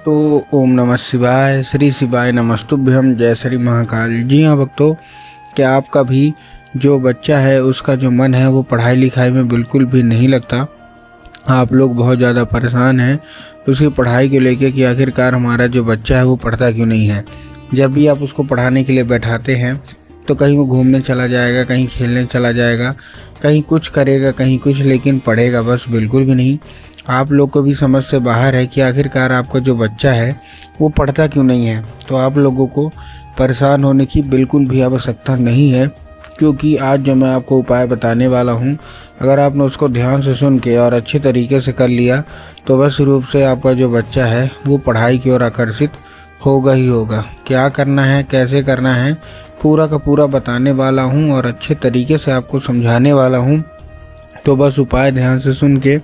तो ओम नमः शिवाय, श्री शिवाय नमस्तुभ्यं, जय श्री महाकाल। जी हाँ भक्तों, क्या आपका भी जो बच्चा है उसका जो मन है वो पढ़ाई लिखाई में बिल्कुल भी नहीं लगता। आप लोग बहुत ज़्यादा परेशान हैं उसकी पढ़ाई को लेकर कि आखिरकार हमारा जो बच्चा है वो पढ़ता क्यों नहीं है। जब भी आप उसको पढ़ाने के लिए बैठाते हैं तो कहीं वो घूमने चला जाएगा, कहीं खेलने चला जाएगा, कहीं कुछ करेगा, कहीं कुछ, लेकिन पढ़ेगा बस बिल्कुल भी नहीं। आप लोग को भी समझ से बाहर है कि आखिरकार आपका जो बच्चा है वो पढ़ता क्यों नहीं है। तो आप लोगों को परेशान होने की बिल्कुल भी आवश्यकता नहीं है, क्योंकि आज जो मैं आपको उपाय बताने वाला हूँ, अगर आपने उसको ध्यान से सुन के और अच्छे तरीके से कर लिया तो बस रूप से आपका जो बच्चा है वो पढ़ाई की ओर आकर्षित होगा ही होगा। क्या करना है, कैसे करना है, पूरा का पूरा बताने वाला हूँ और अच्छे तरीके से आपको समझाने वाला हूँ। तो बस उपाय ध्यान से सुन के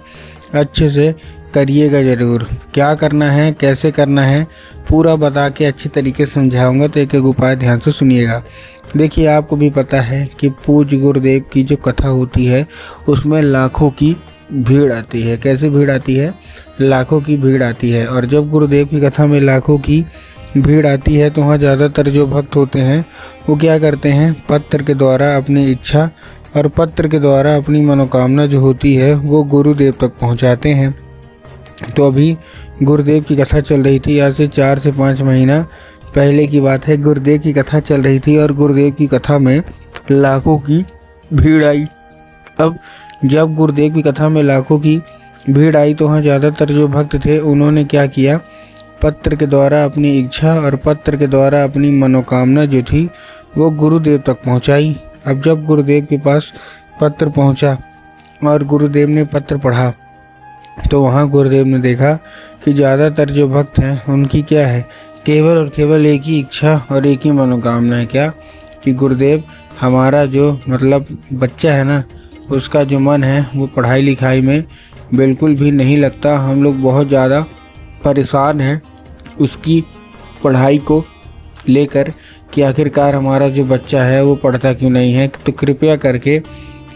अच्छे से करिएगा ज़रूर। क्या करना है, कैसे करना है, पूरा बता के अच्छे तरीके से समझाऊंगा, तो एक एक उपाय ध्यान से सुनिएगा। देखिए, आपको भी पता है कि पूज्य गुरुदेव की जो कथा होती है उसमें लाखों की भीड़ आती है। कैसे भीड़ आती है? लाखों की भीड़ आती है। और जब गुरुदेव की कथा में लाखों की भीड़ आती है तो वहाँ ज़्यादातर जो भक्त होते हैं वो क्या करते हैं, पत्र के द्वारा अपनी इच्छा और पत्र के द्वारा अपनी मनोकामना जो होती है वो गुरुदेव तक पहुँचाते हैं। तो अभी गुरुदेव की कथा चल रही थी, आज से 4 से 5 महीना पहले की बात है। गुरुदेव की कथा चल रही थी और गुरुदेव की कथा में लाखों की भीड़ आई। अब जब गुरुदेव की कथा में लाखों की भीड़ आई तो वहाँ ज़्यादातर जो भक्त थे उन्होंने क्या किया, पत्र के द्वारा अपनी इच्छा और पत्र के द्वारा अपनी मनोकामना जो थी वो गुरुदेव तक पहुँचाई। अब जब गुरुदेव के पास पत्र पहुँचा और गुरुदेव ने पत्र पढ़ा तो वहाँ गुरुदेव ने देखा कि ज़्यादातर जो भक्त हैं उनकी क्या है, केवल और केवल एक ही इच्छा और एक ही मनोकामना है। क्या? कि गुरुदेव, हमारा जो बच्चा है ना, उसका जो मन है वो पढ़ाई लिखाई में बिल्कुल भी नहीं लगता। हम लोग बहुत ज़्यादा परेशान हैं उसकी पढ़ाई को लेकर कि आखिरकार हमारा जो बच्चा है वो पढ़ता क्यों नहीं है। तो कृपया करके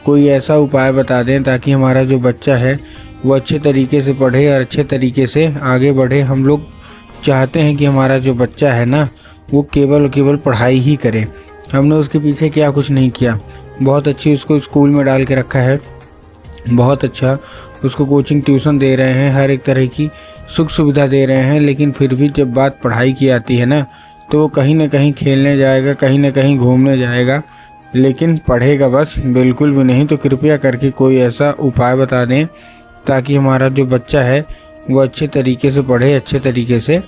कोई ऐसा उपाय बता दें ताकि हमारा जो बच्चा है वो अच्छे तरीके से पढ़े और अच्छे तरीके से आगे बढ़े। हम लोग चाहते हैं कि हमारा जो बच्चा है ना वो केवल और केवल पढ़ाई ही करे। हमने उसके पीछे क्या कुछ नहीं किया, बहुत अच्छी उसको स्कूल में डाल के रखा है, बहुत अच्छा उसको कोचिंग ट्यूशन दे रहे हैं, हर एक तरह की सुख सुविधा दे रहे हैं, लेकिन फिर भी जब बात पढ़ाई की आती है ना तो वो कहीं ना कहीं खेलने जाएगा, कहीं ना कहीं घूमने जाएगा, लेकिन पढ़ेगा बस बिल्कुल भी नहीं। तो कृपया करके कोई ऐसा उपाय बता दें ताकि हमारा जो बच्चा है वो अच्छे तरीके से पढ़े, अच्छे तरीके से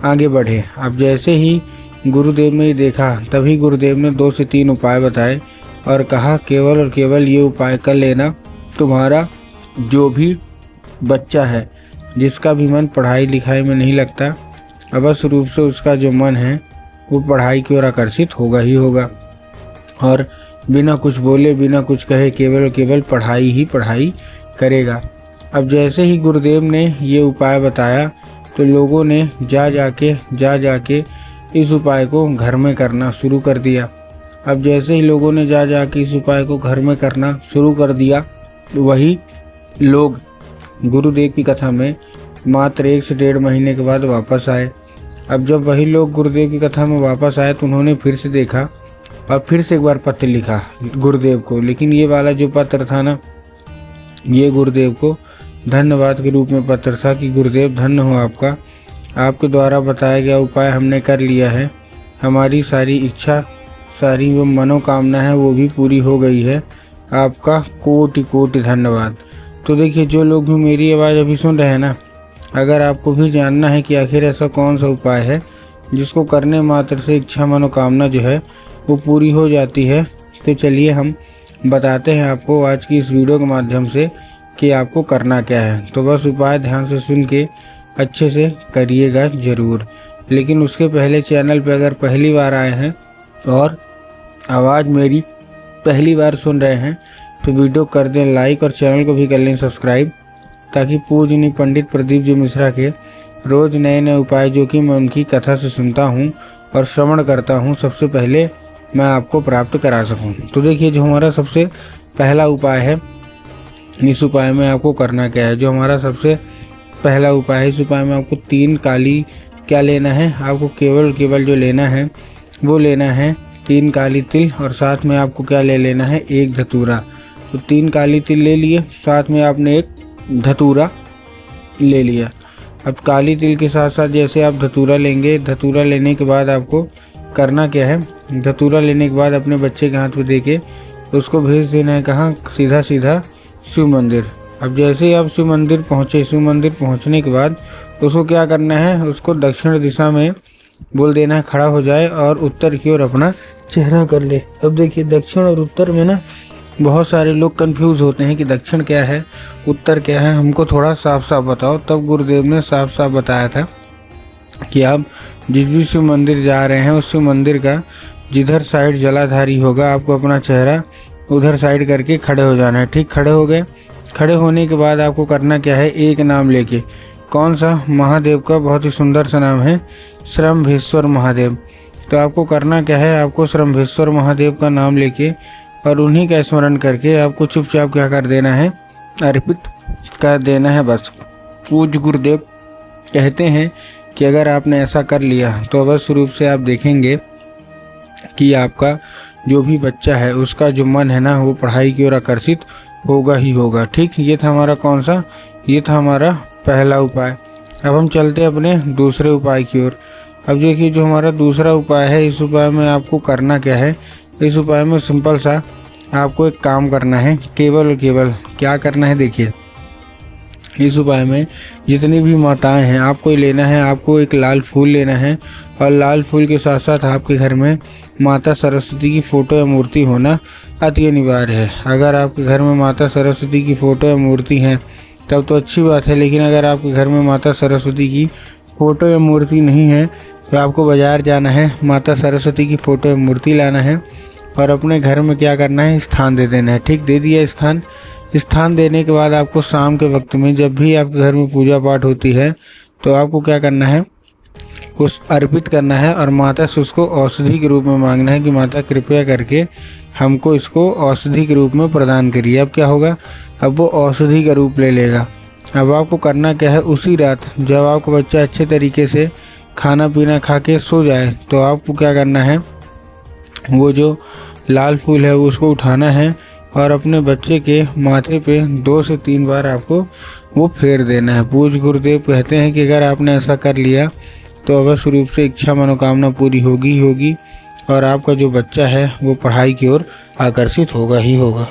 आगे बढ़े। अब जैसे ही गुरुदेव ने देखा तभी गुरुदेव ने 2 से 3 उपाय बताए और कहा केवल और केवल ये उपाय कर लेना, तुम्हारा जो भी बच्चा है जिसका भी मन पढ़ाई लिखाई में नहीं लगता, अवश्य रूप से उसका जो मन है वो पढ़ाई की ओर आकर्षित होगा ही होगा। और बिना कुछ बोले, बिना कुछ कहे, केवल और केवल पढ़ाई ही पढ़ाई करेगा। अब जैसे ही गुरुदेव ने ये उपाय बताया तो लोगों ने जा जाके इस उपाय को घर में करना शुरू कर दिया। अब जैसे ही लोगों ने जा जाके इस उपाय को घर में करना शुरू कर दिया, वही लोग गुरुदेव की कथा में मात्र 1 से 1.5 महीने के बाद वापस आए। अब जब वही लोग गुरुदेव की कथा में वापस आए तो उन्होंने फिर से देखा और फिर से एक बार पत्र लिखा गुरुदेव को, लेकिन ये वाला जो पत्र था ना, ये गुरुदेव को धन्यवाद के रूप में पत्र था कि गुरुदेव धन्य हो आपका, आपके द्वारा बताया गया उपाय हमने कर लिया है, हमारी सारी इच्छा, सारी वो मनोकामना है वो भी पूरी हो गई है, आपका कोटि कोटि धन्यवाद। तो देखिए, जो लोग भी मेरी आवाज़ अभी सुन रहे हैं ना, अगर आपको भी जानना है कि आखिर ऐसा कौन सा उपाय है जिसको करने मात्र से इच्छा मनोकामना जो है वो पूरी हो जाती है, तो चलिए हम बताते हैं आपको आज की इस वीडियो के माध्यम से कि आपको करना क्या है। तो बस उपाय ध्यान से सुन के अच्छे से करिएगा ज़रूर। लेकिन उसके पहले चैनल पे अगर पहली बार आए हैं और आवाज़ मेरी पहली बार सुन रहे हैं तो वीडियो कर दें लाइक और चैनल को भी कर लें सब्सक्राइब, ताकि पूजनीय पंडित प्रदीप जी मिश्रा के रोज़ नए नए उपाय जो कि मैं उनकी कथा से सुनता हूँ और श्रवण करता हूँ, सबसे पहले मैं आपको प्राप्त करा सकूँ। तो देखिए, जो हमारा सबसे पहला उपाय है, इस उपाय में आपको करना क्या है। जो हमारा सबसे पहला उपाय है। इस उपाय में आपको 3 काली क्या लेना है, आपको केवल जो लेना है वो लेना है 3 काली तिल, और साथ में आपको क्या ले लेना है, 1 धतूरा। तो 3 काली तिल ले लिए, साथ में आपने 1 धतूरा ले लिया। अब काली तिल के साथ साथ जैसे आप धतूरा लेंगे, धतूरा लेने के बाद आपको करना क्या है, धतूरा लेने के बाद अपने बच्चे के हाथ में देके उसको भेज देना है कहाँ, सीधा शिव मंदिर। अब जैसे ही आप शिव मंदिर पहुँचे, शिव मंदिर पहुँचने के बाद उसको क्या करना है, उसको दक्षिण दिशा में बोल देना है खड़ा हो जाए और उत्तर की ओर अपना चेहरा कर ले। अब देखिए दक्षिण और उत्तर में ना बहुत सारे लोग कंफ्यूज होते हैं कि दक्षिण क्या है, उत्तर क्या है, हमको थोड़ा साफ साफ बताओ। तब गुरुदेव ने साफ साफ बताया था कि आप जिस भी शिव मंदिर जा रहे हैं उस शिव मंदिर का जिधर साइड जलाधारी होगा आपको अपना चेहरा उधर साइड करके खड़े हो जाना है। ठीक, खड़े हो गए। खड़े होने के बाद आपको करना क्या है, एक नाम लेके, कौन सा, महादेव का बहुत ही सुंदर सा नाम है, श्रम्भेश्वर महादेव। तो आपको करना क्या है, आपको श्रम्भेश्वर महादेव का नाम लेके और उन्हीं का स्मरण करके आपको चुपचाप क्या कर देना है, अर्पित कर देना है बस। पूज्य गुरुदेव कहते हैं कि अगर आपने ऐसा कर लिया तो अवश्य रूप से आप देखेंगे कि आपका जो भी बच्चा है उसका जो मन है ना वो पढ़ाई की ओर आकर्षित होगा ही होगा। ठीक, ये था हमारा कौन सा, ये था हमारा पहला उपाय। अब हम चलते हैं अपने दूसरे उपाय की ओर। अब देखिए जो हमारा दूसरा उपाय है, इस उपाय में आपको करना क्या है, इस उपाय में सिंपल सा आपको एक काम करना है, केवल और केवल क्या करना है, देखिए इस उपाय में जितनी भी माताएं हैं आपको लेना है, आपको एक लाल फूल लेना है और लाल फूल के साथ साथ आपके घर में माता सरस्वती की फ़ोटो या मूर्ति होना अति अनिवार्य है। अगर आपके घर में माता सरस्वती की फ़ोटो या मूर्ति है तब तो अच्छी बात है, लेकिन अगर आपके घर में माता सरस्वती की फ़ोटो या मूर्ति नहीं है तो आपको बाज़ार जाना है, माता सरस्वती की फ़ोटो या मूर्ति लाना है और अपने घर में क्या करना है, स्थान दे देना है। ठीक, दे दिया स्थान देने के बाद आपको शाम के वक्त में जब भी आपके घर में पूजा पाठ होती है तो आपको क्या करना है, उस अर्पित करना है और माता से उसको औषधि के रूप में मांगना है कि माता कृपया करके हमको इसको औषधि के रूप में प्रदान करिए। अब क्या होगा, अब वो औषधि का रूप ले लेगा। अब आपको करना क्या है, उसी रात जब आपका बच्चा अच्छे तरीके से खाना पीना खा के सो जाए तो आपको क्या करना है, वो जो लाल फूल है उसको उठाना है और अपने बच्चे के माथे पे 2 से 3 बार आपको वो फेर देना है। पूज्य गुरुदेव कहते हैं कि अगर आपने ऐसा कर लिया तो अवश्य रूप से इच्छा मनोकामना पूरी होगी ही होगी और आपका जो बच्चा है वो पढ़ाई की ओर आकर्षित होगा ही होगा।